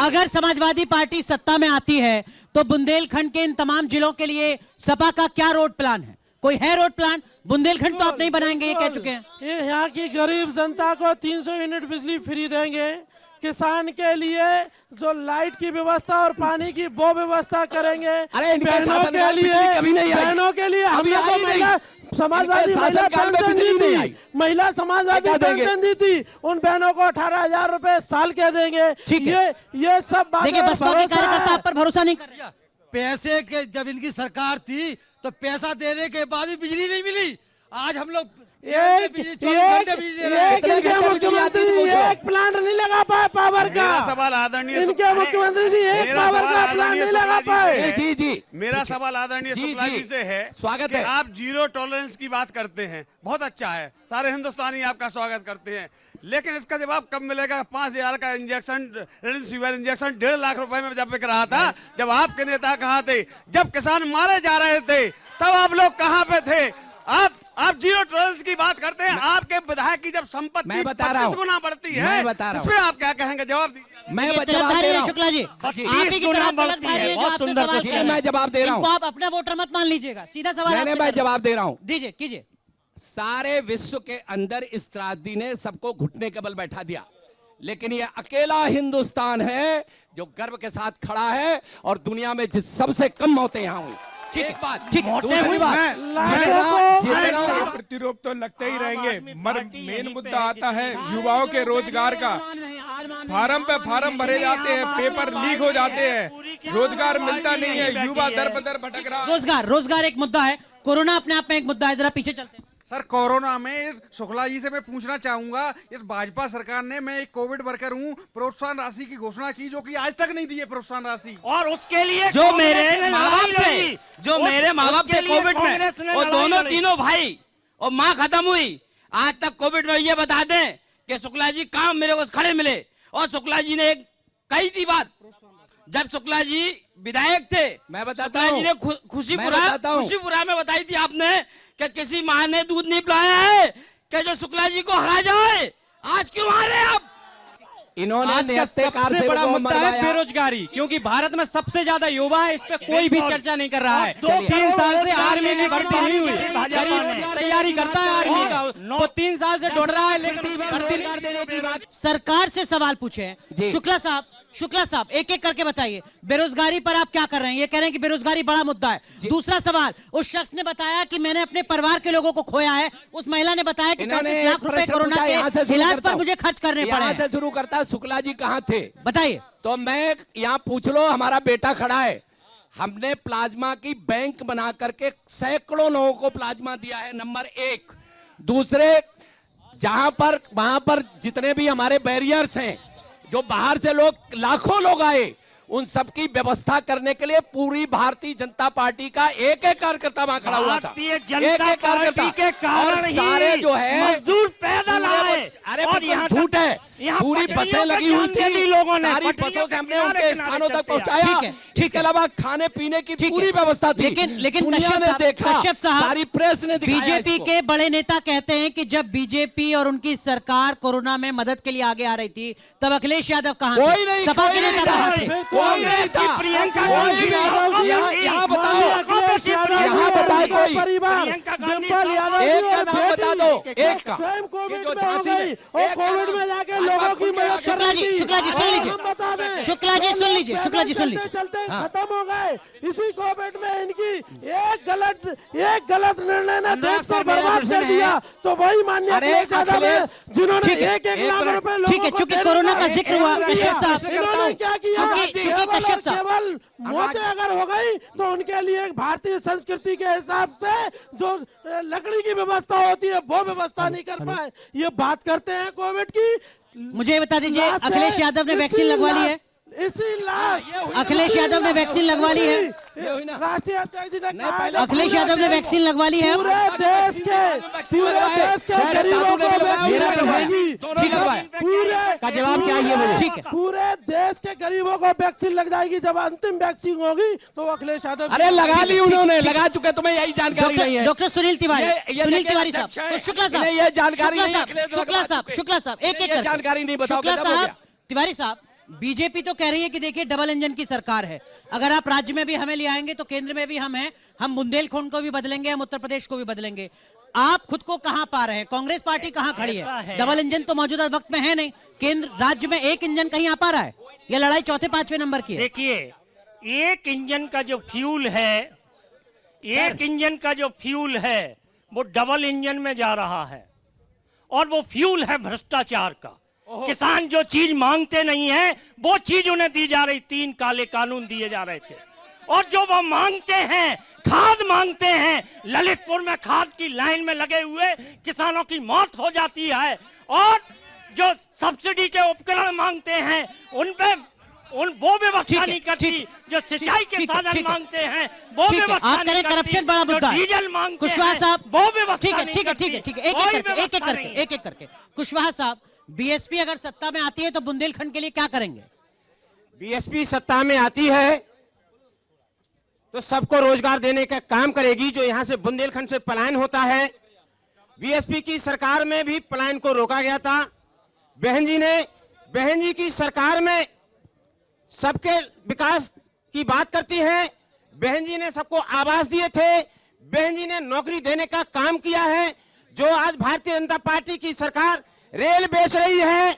अगर समाजवादी पार्टी सत्ता में आती है तो बुंदेलखंड के इन तमाम जिलों के लिए सपा का क्या रोड प्लान है? कोई है रोड प्लान? बुंदेलखंड तो आप नहीं बनाएंगे, ये कह चुके हैं। ये यहाँ की गरीब जनता को 300 यूनिट बिजली फ्री देंगे। किसान के लिए जो लाइट की व्यवस्था और पानी की वो व्यवस्था करेंगे। अरे बहनों के लिए हमने तो महिला समाजवादी महिला समाजवादी पेंशन दी थी, उन बहनों को 18,000 रुपए साल के देंगे। ये सब बातें देखिए, बसपा के कार्यकर्ता आप पर भरोसा नहीं कर रहे। पैसे के जब इनकी सरकार थी तो पैसा देने के बाद भी बिजली नहीं मिली। आज हम लोग एक प्लांट नहीं लगा पाए पावर का। सवाल आदरणीय इनके मुख्यमंत्री जी एक पावर का प्लांट नहीं लगा पाए। जी जी, मेरा सवाल आदरणीय शुक्ला जी से है। स्वागत है। आप जीरो टॉलरेंस की बात करते हैं, बहुत अच्छा है, सारे हिंदुस्तानी आपका स्वागत करते हैं, लेकिन इसका जवाब कब मिलेगा? 5,000 का इंजेक्शन, रेमडेसिविर इंजेक्शन 1.5 लाख रुपए में जब बिक रहा था, जब आपके नेता कहाँ थे? जब किसान मारे जा रहे थे तब आप लोग कहाँ पे थे? आप जीरो टॉलरेंस की बात करते हैं। आपके विधायक की जब संपत्ति 25 गुना बढ़ती है, इसमें आप क्या कहेंगे? जवाब दीजिए। मैं जवाब दे रहा हूं शुक्ला जी, आप ही की तरह तलकधारी है जो आपसे सवाल कर रहे हैं। मैं जवाब दे रहा हूं। इनको आप अपना वोटर मत मान लीजिएगा, सीधा सवाल। मैं जवाब दे रहा हूं। दीजिए, कीजिए। सारे विश्व के अंदर इस त्रासदी ने सबको घुटने के बल बैठा दिया, लेकिन ये अकेला हिंदुस्तान है जो गर्व के साथ खड़ा है और दुनिया में सबसे कम मौतें यहाँ हुई। ठीक है, बात ठीक है। दूसरी बात, प्रतिरोध तो लगते ही रहेंगे, मगर मेन मुद्दा आता है युवाओं के रोजगार का। फार्म पे फार्म भरे जाते हैं, पेपर लीक हो जाते हैं, रोजगार मिलता नहीं है, युवा दर बदर भटक रहा है। रोजगार एक मुद्दा है, कोरोना अपने आप में एक मुद्दा है। जरा पीछे चलते हैं। सर, कोरोना में शुक्ला जी से मैं पूछना चाहूंगा, इस भाजपा सरकार ने, मैं एक कोविड वर्कर हूं, प्रोत्साहन राशि की घोषणा की जो कि आज तक नहीं दी है प्रोत्साहन राशि। और उसके लिए जो मेरे माँ बाप थे कोविड में, वो दोनों तीनों भाई और माँ खत्म हुई, आज तक कोविड में। ये बता दें कि शुक्ला जी काम मेरे को खड़े मिले, और शुक्ला जी ने कही थी बात, जब शुक्ला जी विधायक थे, मैं बताता शुक्ला जी ने खुशीपुरा में बताई थी आपने कि किसी माँ ने दूध नहीं पिलाया है कि जो शुक्ला जी को हरा जाए। आज क्यों हारे आप? इन्होंने आज का सबसे बड़ा मुद्दा है बेरोजगारी, क्योंकि भारत में सबसे ज्यादा युवा है, इस पे कोई भी चर्चा नहीं कर रहा है। 3 साल से आर्मी की भर्ती नहीं हुई, गरीब तैयारी करता है आर्मी का, वो 3 साल से ढूंढ रहा है, लेकिन भर्ती नहीं। सरकार से सवाल पूछे शुक्ला साहब, एक एक करके बताइए, बेरोजगारी पर आप क्या कर रहे हैं? ये कह रहे हैं कि बेरोजगारी बड़ा मुद्दा है। दूसरा सवाल, उस शख्स ने बताया कि मैंने अपने परिवार के लोगों को खोया है, उस महिला ने बताया कि 35 लाख रुपए कोरोना के इलाज पर मुझे खर्च करने पड़े। यहाँ से शुरू करता है, शुक्ला जी कहाँ थे बताइए। तो मैं यहाँ पूछ लो, हमारा बेटा खड़ा है, हमने प्लाज्मा की बैंक बना करके सैकड़ों लोगों को प्लाज्मा दिया है, नंबर 1। दूसरे, वहां पर जितने भी हमारे बैरियर्स हैं, जो बाहर से लोग, लाखों लोग आए, उन सब की व्यवस्था करने के लिए पूरी भारतीय जनता पार्टी का एक एक कार्यकर्ता वहां खड़ा हुआ था। भारतीय जनता पार्टी के कारण ही सारे जो है मजदूर पैदल आए। अरे यहाँ झूठ है, पूरी बसें लगी हुई थी, लोगों ने सारी बसों से हमने उनके स्थानों तक पहुंचाया। ठीक है, अलावा खाने पीने की पूरी व्यवस्था थी। लेकिन कश्यप साहब, सारी प्रेस ने बीजेपी के बड़े नेता कहते हैं कि जब बीजेपी और उनकी सरकार कोरोना में मदद के लिए आगे आ रही थी, तब अखिलेश यादव कहां थे? सपा के नेता कहां थे? यहाँ बताओ, यहाँ बताए कोई एक का नाम बता दो, एक का। कोविड में जाके लोगों की मदद। शुक्ला जी सुन लीजिए, चलते खत्म हो गए। इसी कोविड में इनकी एक गलत निर्णय ने देश को बर्बाद कर दिया। तो वही माननीय अखिलेश यादव है जिन्होंने 1-1 लाख रुपए। ठीक है, चूंकि कोरोना का जिक्र हुआ, कश्यप साहब, इन्होंने क्या किया? कश्यप साहब, केवल मौतें अगर हो गई तो उनके लिए भारतीय संस्कृति के हिसाब से जो लकड़ी की व्यवस्था होती है वो व्यवस्था नहीं कर पाए। ये बात करते हैं कोविड की। मुझे बता दीजिए, अखिलेश यादव ने वैक्सीन लगवा ली है? अखिलेश यादव ने वैक्सीन लगवा ली है? राष्ट्रीय अध्यक्ष जी ने अखिलेश यादव ने वैक्सीन लगवा ली है? पूरे देश के गरीबों को का जवाब क्या है? बोलो। ठीक है, पूरे देश के गरीबों को वैक्सीन लग जाएगी। जब अंतिम वैक्सीन होगी तो अखिलेश यादव, अरे लगा ली उन्होंने, लगा चुके, तुम्हें यही जानकारी नहीं है। डॉक्टर सुनील तिवारी साहब, शुक्ला साहब, ये जानकारी शुक्ला साहब, एक एक जानकारी नहीं बताओ। शुक्ला साहब, तिवारी साहब, बीजेपी तो कह रही है कि देखिए डबल इंजन की सरकार है, अगर आप राज्य में भी हमें ले आएंगे तो केंद्र में भी हम हैं, हम बुंदेलखंड को भी बदलेंगे, हम उत्तर प्रदेश को भी बदलेंगे। आप खुद को कहां पा रहे हैं? कांग्रेस पार्टी कहां खड़ी है? डबल इंजन तो मौजूदा वक्त में है नहीं, केंद्र राज्य में एक इंजन कहीं आ पा रहा है? यह लड़ाई चौथे पांचवें नंबर की है। देखिए, एक इंजन का जो फ्यूल है, एक इंजन का जो फ्यूल है वो डबल इंजन में जा रहा है, और वो फ्यूल है भ्रष्टाचार का। किसान जो चीज मांगते नहीं है वो चीज उन्हें दी जा रही, 3 काले कानून दिए जा रहे थे, और जो वो मांगते हैं, खाद मांगते हैं, ललितपुर में खाद की लाइन में लगे हुए किसानों की मौत हो जाती है, और जो सब्सिडी के उपकरण मांगते हैं उन वो व्यवस्था नहीं करती, जो सिंचाई के साधन मांगते हैं वो व्यवस्था आप करें करप्शन बड़ा मुद्दा है। डीजल मांगते कुशवाहा हैं साहब, वो व्यवस्था ठीक है, नहीं ठीक है, करती। ठीक है, ठीक है, एक एक करके कुशवाहा साहब, बीएसपी अगर सत्ता में आती है तो बुंदेलखंड के लिए क्या करेंगे? बीएसपी सत्ता में आती है तो सबको रोजगार देने का काम करेगी। जो यहां से बुंदेलखंड से पलायन होता है, बीएसपी की सरकार में भी पलायन को रोका गया था। बहन जी की सरकार में सबके विकास की बात करती हैं। बहन जी ने सबको आवास दिए थे, बहन जी ने नौकरी देने का काम किया है। जो आज भारतीय जनता पार्टी की सरकार रेल बेच रही है,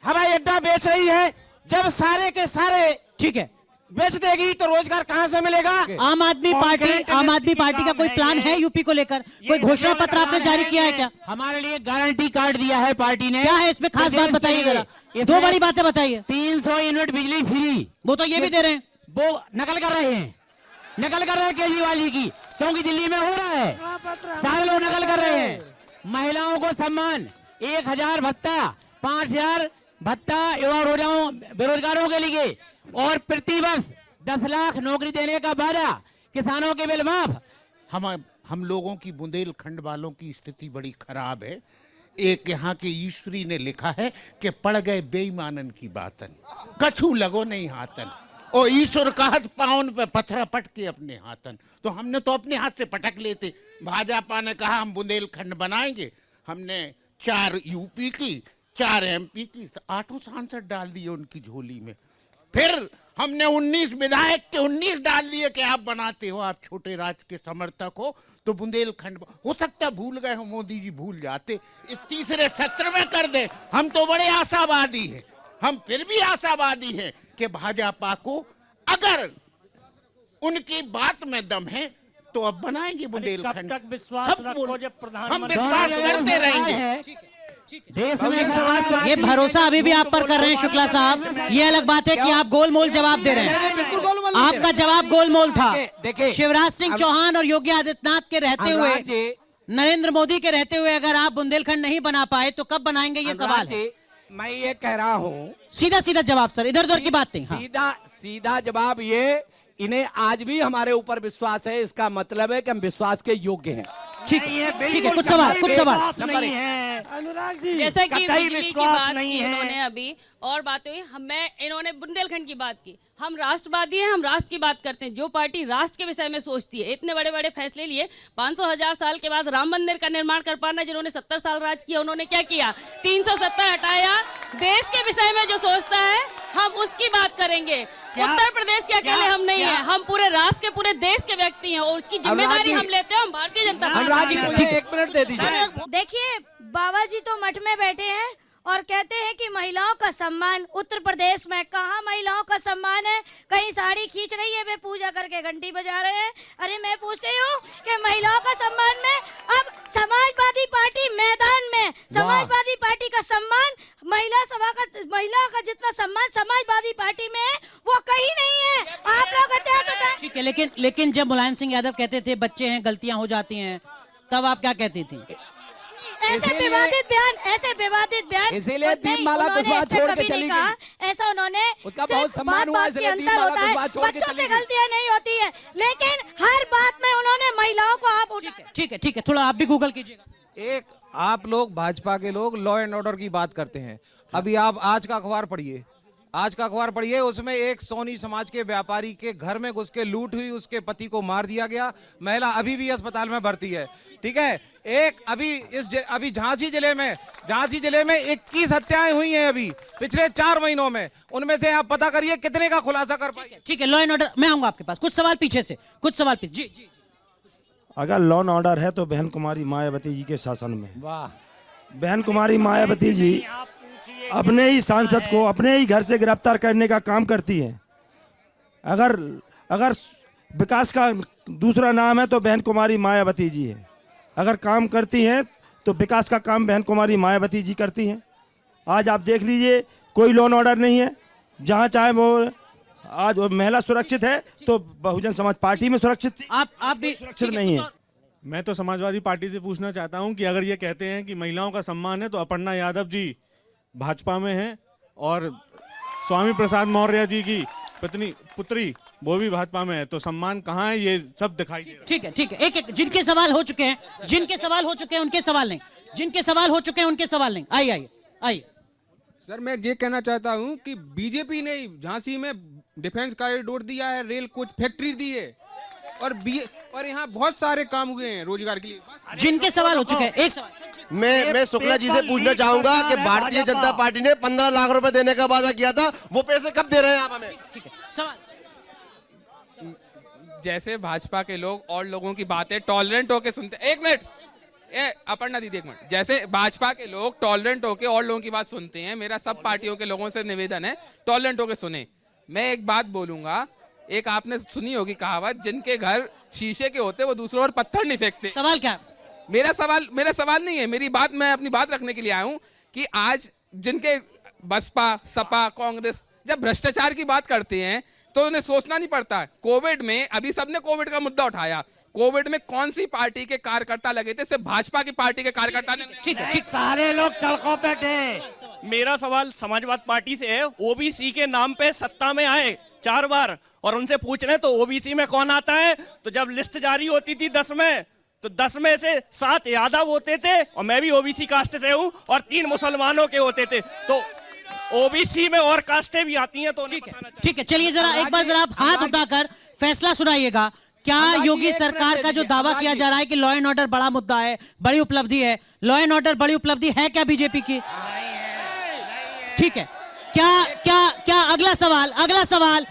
हवाई अड्डा बेच रही है, जब सारे के सारे ठीक है बेच देगी तो रोजगार कहां से मिलेगा? आम आदमी पार्टी का कोई प्लान है यूपी को लेकर? कोई घोषणा पत्र आपने जारी किया है क्या? हमारे लिए गारंटी कार्ड दिया है पार्टी ने। क्या है इसमें खास बात बताइए जरा, दो बड़ी बातें बताइए। 300 यूनिट बिजली फ्री, वो तो ये भी दे रहे हैं। वो नकल कर रहे हैं केजरीवाल जी की, क्योंकि दिल्ली में हो रहा है, सारे लोग नकल कर रहे हैं। महिलाओं को सम्मान, 1000 भत्ता, 5000 भत्ता युवा बेरोजगारों के लिए, और प्रतिवर्ष 10 लाख नौकरी देने का वादा, किसानों के बिल माफ। हम लोगों की बुंदेलखंड वालों की स्थिति बड़ी खराब है। एक यहाँ के ईश्वरी ने लिखा है कि पड़ गए बेईमानन की बातन, कछु लगो नहीं हाथन, और ईश्वर का हाथ पावन पे पत्थर पटके अपने हाथन। तो हमने तो अपने हाथ से पटक लेते। भाजपा ने कहा हम बुंदेलखंड बनाएंगे, हमने 4 यूपी की, 4 एमपी की, 8 सांसद डाल दिए उनकी झोली में। फिर हमने 19 विधायक के 19 डाल दिए कि आप बनाते हो, आप छोटे राज्य के समर्थक हो, तो बुंदेलखंड हो सकता है भूल गए हो, मोदी जी भूल जाते, इस तीसरे सत्र में कर दे। हम तो बड़े आशावादी हैं, हम फिर भी आशावादी हैं कि भाजपा को अगर उनकी बात में दम है तो अब बनाएंगे बुंदेलखंड। हम विश्वास करते रहेंगे। देश में ये भरोसा अभी भी आप पर कर रहे हैं शुक्ला साहब। ये अलग बात है कि आप गोलमोल जवाब दे रहे हैं, आपका जवाब गोलमोल था। शिवराज सिंह चौहान और योगी आदित्यनाथ के रहते हुए, नरेंद्र मोदी के रहते हुए अगर आप बुंदेलखंड नहीं बना पाए तो कब बनाएंगे, ये सवाल है। मैं ये कह रहा हूँ, सीधा सीधा जवाब सर, इधर उधर की बात नहीं। सीधा जवाब ये, इन्हें आज भी हमारे ऊपर विश्वास है, इसका मतलब है कि हम विश्वास के योग्य हैं। ठीक है, कुछ सवाल नहीं है अनुराग जी, जैसा कि बिजली की बात नहीं की है। इन्होंने अभी और बातें हुई, इन्होंने बुंदेलखंड की बात की। हम राष्ट्रवादी हैं, हम राष्ट्र की बात करते हैं। जो पार्टी राष्ट्र के विषय में सोचती है, इतने बड़े बड़े फैसले लिए, 500,000 साल के बाद राम मंदिर का निर्माण कर पाना, जिन्होंने 70 साल राज किया, उन्होंने क्या किया? 370 हटाया। देश के विषय में जो सोचता है हम उसकी बात करेंगे। उत्तर प्रदेश के अकेले हम नहीं है, हम पूरे राष्ट्र के, पूरे देश के व्यक्ति हैं, और उसकी जिम्मेदारी हम लेते हैं। हम भारतीय जनता पार्टी। एक मिनट दे दीजिए। देखिए, बाबा जी तो मठ में बैठे हैं और कहते हैं कि महिलाओं का सम्मान उत्तर प्रदेश में, कहाँ महिलाओं का सम्मान है? कहीं साड़ी खींच रही है, वे पूजा करके घंटी बजा रहे हैं। अरे मैं पूछती हूँ कि महिलाओं का सम्मान में अब समाजवादी पार्टी मैदान में, समाजवादी पार्टी का सम्मान, महिला का जितना सम्मान समाजवादी पार्टी में है वो कहीं नहीं है। आप लोग इतिहास उठाएं। ठीक है, लेकिन जब मुलायम सिंह यादव कहते थे बच्चे हैं, गलतियां हो जाती हैं, तब आप क्या कहती थी? ऐसे विवादित बयान इसीलिए दीपमाला कुशवाहा छोड़ के चली गई। ऐसा उन्होंने, उसका बहुत सम्मान हुआ, इसलिए अंतर दीपमाला होता है, कुशवाहा छोड़ के बच्चों चली से गई। गलतियां नहीं होती है, लेकिन हर बात में उन्होंने महिलाओं को आप ठीक है, थोड़ा आप भी गूगल कीजिएगा। एक आप लोग भाजपा के लोग लॉ एंड ऑर्डर की बात करते हैं। अभी आप आज का अखबार पढ़िए, आज का अखबार पढ़िए, उसमें एक सोनी समाज के व्यापारी के घर में घुस के लूट हुई, उसके पति को मार दिया गया, महिला अभी भी अस्पताल में भर्ती है। ठीक है, एक अभी झांसी जिले में 21 हत्याएं हुई हैं अभी पिछले 4 महीनों में। उनमें से आप पता करिए कितने का खुलासा कर पाए। ठीक है, लॉ एंड ऑर्डर, मैं आऊंगा आपके पास। कुछ सवाल पीछे से, कुछ सवाल पीछे। जी जी, अगर लॉ एंड ऑर्डर है तो बहन कुमारी मायावती जी के शासन में, वाह, बहन कुमारी मायावती जी अपने ही सांसद को अपने ही घर से गिरफ्तार करने का काम करती हैं। अगर विकास का दूसरा नाम है तो बहन कुमारी मायावती जी है। अगर काम करती हैं तो विकास का काम बहन कुमारी मायावती जी करती हैं। आज आप देख लीजिए, कोई लॉ एंड ऑर्डर नहीं है, जहां चाहे वो आज महिला सुरक्षित है तो बहुजन समाज पार्टी में सुरक्षित थी, आप भी सुरक्षित नहीं है। मैं तो समाजवादी पार्टी से पूछना चाहता हूं कि अगर ये कहते हैं कि महिलाओं का सम्मान है, तो अपर्णा यादव जी भाजपा में हैं और स्वामी प्रसाद मौर्य जी की पुत्री वो भी भाजपा में है, तो सम्मान कहाँ है, ये सब दिखाई दे रहा है। ठीक है, ठीक है, एक जिनके सवाल हो चुके हैं उनके सवाल नहीं, जिनके सवाल हो चुके हैं उनके सवाल नहीं। आइए। सर, मैं ये कहना चाहता हूं कि बीजेपी ने झांसी में डिफेंस कॉरिडोर दिया है, रेल कोच फैक्ट्री दी है, और यहाँ बहुत सारे काम हुए हैं रोजगार के लिए। जिनके सवाल हो चुके हैं, एक सवाल मैं शुक्ला जी से पूछना चाहूंगा कि भारतीय जनता पार्टी ने 15 लाख रुपए देने का वादा किया था, वो पैसे कब दे रहे हैं आप हमें? ठीक है, सवाल। जैसे भाजपा के लोग और लोगों की बातें टॉलरेंट होके सुनते, एक मिनट, अपर्णा दीदी एक मिनट, जैसे भाजपा के लोग टॉलरेंट होके और लोगों की बात सुनते हैं, मेरा सब पार्टियों के लोगों से निवेदन है टॉलरेंट होके सुने। मैं एक बात बोलूंगा, एक आपने सुनी होगी कहावत, जिनके घर शीशे के होते वो दूसरों पर पत्थर नहीं फेंकते। सवाल क्या? मेरा सवाल नहीं है, मैं अपनी बात रखने के लिए आया हूं कि आज जिनके बसपा, सपा, कांग्रेस जब भ्रष्टाचार की बात करते हैं तो उन्हें सोचना नहीं पड़ता। कोविड में अभी सबने कोविड का मुद्दा उठाया, कोविड में कौन सी पार्टी के कार्यकर्ता लगे थे? सिर्फ भाजपा की पार्टी के कार्यकर्ता ने। ठीक है, सारे लोग सड़कों पे थे। मेरा सवाल समाजवादी पार्टी से है, ओबीसी के नाम पे सत्ता में आए 4 बार और उनसे पूछ रहे तो ओबीसी में कौन आता है? तो जब लिस्ट जारी होती थी 10 में, तो 10 में से 7 यादव होते थे और मैं भी ओबीसी कास्ट से हूँ, और 3 मुसलमानों के होते थे। तो ओबीसी में और कास्टें भी आती हैं, तो ठीक है, चलिए जरा एक बार जरा आप हाथ उठाकर फैसला सुनाइएगा। क्या योगी सरकार का जो दावा किया जा रहा है कि लॉ एंड ऑर्डर बड़ा मुद्दा है, बड़ी उपलब्धि है, लॉ एंड ऑर्डर बड़ी उपलब्धि है क्या बीजेपी की? ठीक है, क्या अगला सवाल,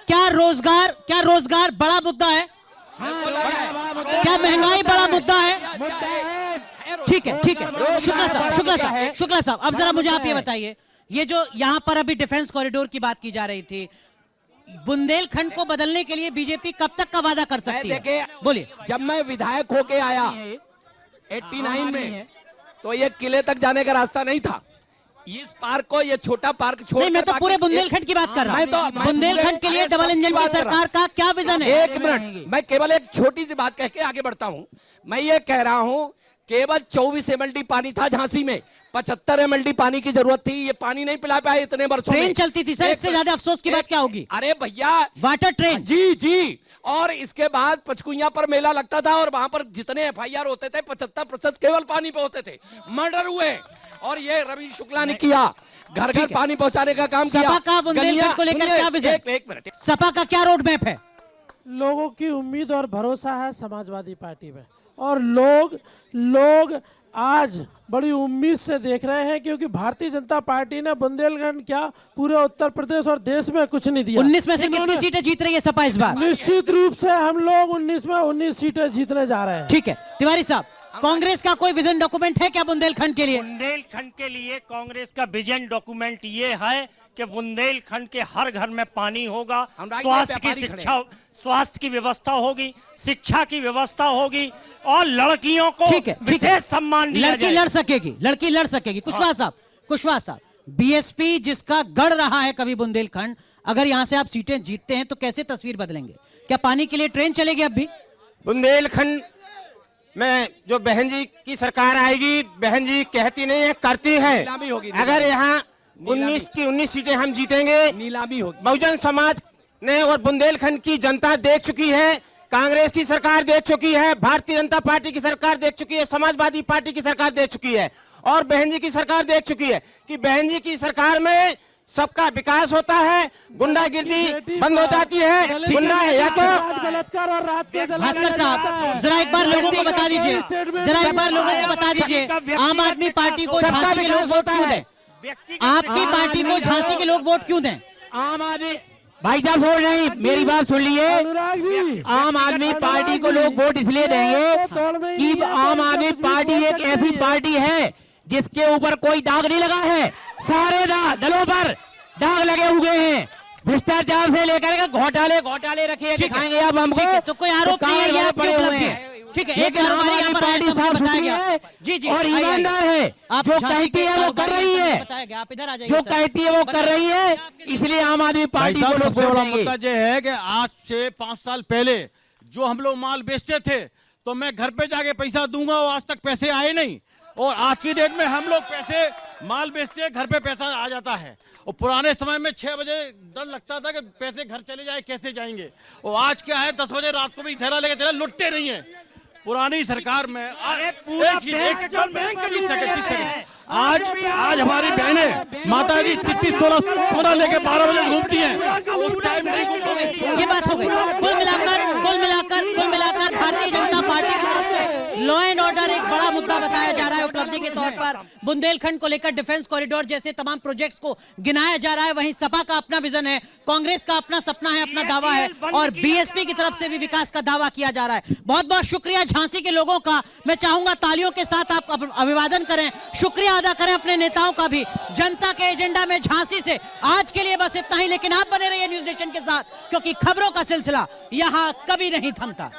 क्या रोजगार बड़ा मुद्दा है? क्या महंगाई बड़ा मुद्दा है? ठीक है, शुक्ला साहब, अब जरा मुझे आप ये बताइए, ये जो यहाँ पर अभी डिफेंस कॉरिडोर की बात की जा रही थी, बुंदेलखंड को बदलने के लिए बीजेपी कब तक का वादा कर सकती है? बोलिए। जब मैं विधायक होके आया 89 में, तो ये किले तक जाने का रास्ता नहीं था। इस पार्क को, ये छोटा पार्क छोड़, नहीं, मैं तो पूरे बुंदेलखंड की बात कर रहा हूँ। बुंदेलखंड के लिए डबल इंजन की सरकार का क्या विजन है? एक मिनट, मैं केवल एक छोटी सी बात कह के आगे बढ़ता हूँ। मैं ये कह रहा हूँ, केवल 24 MLD पानी था झांसी में, 75 MLD पानी की जरूरत थी। ये पानी नहीं पिला पाया इतने वर्षों में। ट्रेन चलती थी सर, इससे ज्यादा अफसोस की बात क्या होगी? अरे भैया, वाटर ट्रेन। जी, और इसके बाद पचकुइया पर मेला लगता था और वहां पर जितने FIR होते थे 75% केवल पानी पे होते थे, मर्डर हुए। और ये रवि शुक्ला ने किया, घर घर पानी पहुंचाने का काम किया। सपा का बुंदेलखंड को लेकर क्या विजन? एक मिनट, सपा का क्या रोड मैप है? लोगों की उम्मीद और भरोसा है समाजवादी पार्टी में, और लोग आज बड़ी उम्मीद से देख रहे हैं, क्योंकि भारतीय जनता पार्टी ने बुंदेलखंड क्या पूरे उत्तर प्रदेश और देश में कुछ नहीं दिया। 19 में से कितनी सीटें जीत रही है सपा इस बार? निश्चित रूप से हम लोग 19 में 19 सीटें जीतने जा रहे हैं। ठीक है, तिवारी साहब, कांग्रेस का कोई विजन डॉक्यूमेंट है क्या बुंदेलखंड के लिए? बुंदेलखंड के लिए कांग्रेस का विजन डॉक्यूमेंट ये है कि बुंदेलखंड के हर घर में पानी होगा, स्वास्थ्य की व्यवस्था होगी, शिक्षा की व्यवस्था होगी, और लड़कियों को विशेष सम्मान दिया जाएगा। लड़की लड़ सकेगी। कुशवाहा साहब, बीएसपी जिसका गढ़ रहा है कभी बुंदेलखंड, अगर यहाँ से आप सीटें जीतते हैं तो कैसे तस्वीर बदलेंगे? क्या पानी के लिए ट्रेन चलेगी अब भी? बुंदेलखंड में जो बहन जी की सरकार आएगी, बहन जी कहती नहीं है, करती है। अगर यहाँ 19 की 19 सीटें हम जीतेंगे, नीलामी होगी। बहुजन समाज ने और बुंदेलखंड की जनता देख चुकी है, कांग्रेस की सरकार देख चुकी है, भारतीय जनता पार्टी की सरकार देख चुकी है, समाजवादी पार्टी की सरकार देख चुकी है, और बहन जी की सरकार देख चुकी है कि बहन जी की सरकार में सबका विकास होता है, गुंडागिर्दी बंद हो जाती है। गुंडा या तो बलात्कार और रात के भास्कर साहब जरा एक बार लोगों को बता दीजिए, जरा एक बार लोगों को बता दीजिए, आम आदमी पार्टी को झांसी के लोग वोट क्यों दें? आपकी पार्टी को झांसी के लोग वोट क्यों दें? आम आदमी भाई साहब छोड़ नहीं, मेरी बात सुन लीजिए। आम आदमी पार्टी को लोग वोट इसलिए देंगे कि आम आदमी पार्टी एक ऐसी पार्टी है जिसके ऊपर कोई दाग नहीं लगा है। सारे दलों पर दाग लगे हुए हैं, भ्रष्टाचार से लेकर के घोटाले रखे दिखाएंगे आप हमको। तो कोई आरोप नहीं है, ये आपकी उपलब्धि है। ठीक है, एक कारोबारी यहाँ पर पार्टी साफ सुथरी है जी और ईमानदार है, जो कहती है वो कर रही है, आप इधर आ जाइए, जो कहती है वो कर रही है, इसलिए आम आदमी पार्टी को लोग सबसे वोट बड़ा देंगे। मुद्दा ये है कि आज से 5 साल पहले जो हम लोग माल बेचते थे तो मैं घर पे जाके पैसा दूंगा, और आज तक पैसे आए नहीं। और आज की डेट में हम लोग पैसे माल बेचते हैं, घर पे पैसा आ जाता है। और पुराने समय में 6 बजे डर लगता था कि पैसे घर चले जाए, कैसे जाएंगे। और आज क्या है, 10 बजे रात को भी थैला लेके चला, लुटते नहीं है। पुरानी सरकार में आज हमारी बहनें माता जी 33 लेके 12 बजे घूमती हैं, उस टाइम नहीं घूमती। ये बात हो गई। कुल मिलाकर भारतीय जनता पार्टी की तरफ से लॉ एंड ऑर्डर एक बड़ा मुद्दा बताया जा रहा है उपलब्धि के तौर पर। बुंदेलखंड को लेकर डिफेंस कॉरिडोर जैसे तमाम प्रोजेक्ट्स को गिनाया जा रहा है। वहीं सपा का अपना विजन है, कांग्रेस का अपना सपना है, अपना दावा है, और बीएसपी की तरफ से भी विकास का दावा किया जा रहा है। बहुत बहुत शुक्रिया झांसी के लोगों का। मैं चाहूंगा तालियों के साथ आप अभिवादन करें, शुक्रिया अदा करें अपने नेताओं का भी। जनता के एजेंडा में झांसी से आज के लिए बस इतना ही, लेकिन आप बने रहिए न्यूज नेशन के साथ, क्योंकि खबरों का सिलसिला यहां कभी नहीं थमता।